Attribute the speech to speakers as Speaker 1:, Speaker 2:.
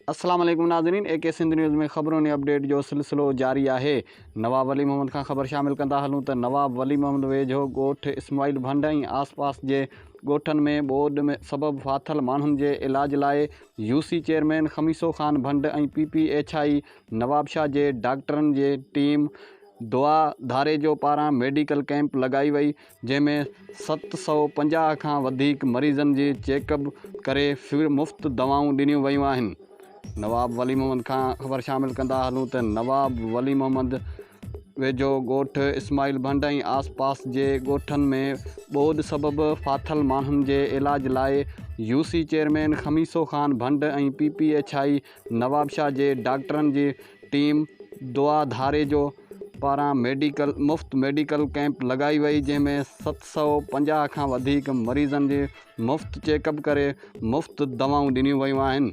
Speaker 1: अस्सलाम वालेकुम नाज़रीन, AK सिंध न्यूज़ में ख़बरों ने अपडेट जो सिलसिलो जारी है। नवाब वली मोहम्मद खां ख़बर शामिल कंदा हलूं त नवाब वली मोहम्मद वेझो ॻोठ इस्माइल भंड ऐं आसपास जे ॻोठनि में ॿोॾि में सबबु फाथल माण्हुनि जे इलाज लाइ UC चेयरमैन खमीसो ख़ान भंड ऐं PPHI नवाबशाह जे डॉक्टरनि जी टीम दुआ धारेजो पारां मेडिकल कैंप लगाई वई, जंहिंमें 750 खां वधीक मरीज़नि जी चेकअप करे मुफ़्त दवाऊं ॾिनियूं वयूं आहिनि। नवाब वली मोहम्मद खां ख़बर शामिल कंदा हलूं त नवाब वली मोहम्मद वेझो ॻोठ इस्माइल भंड ऐं आसपास जे ॻोठनि में ॿोॾि सबबु फाथल माण्हुनि जे इलाज लाइ UC चेयरमैन खमीसो ख़ान भंड ऐं PPHI नवाबशाह जे डॉक्टरनि जी टीम दुआ धारेजो पारां मुफ़्त मेडिकल कैंप लगाई वई, जंहिंमें 750 खां वधीक मरीज़नि जी मुफ़्त चेकअप करे मुफ़्त दवाऊं ॾिनियूं वयूं आहिनि।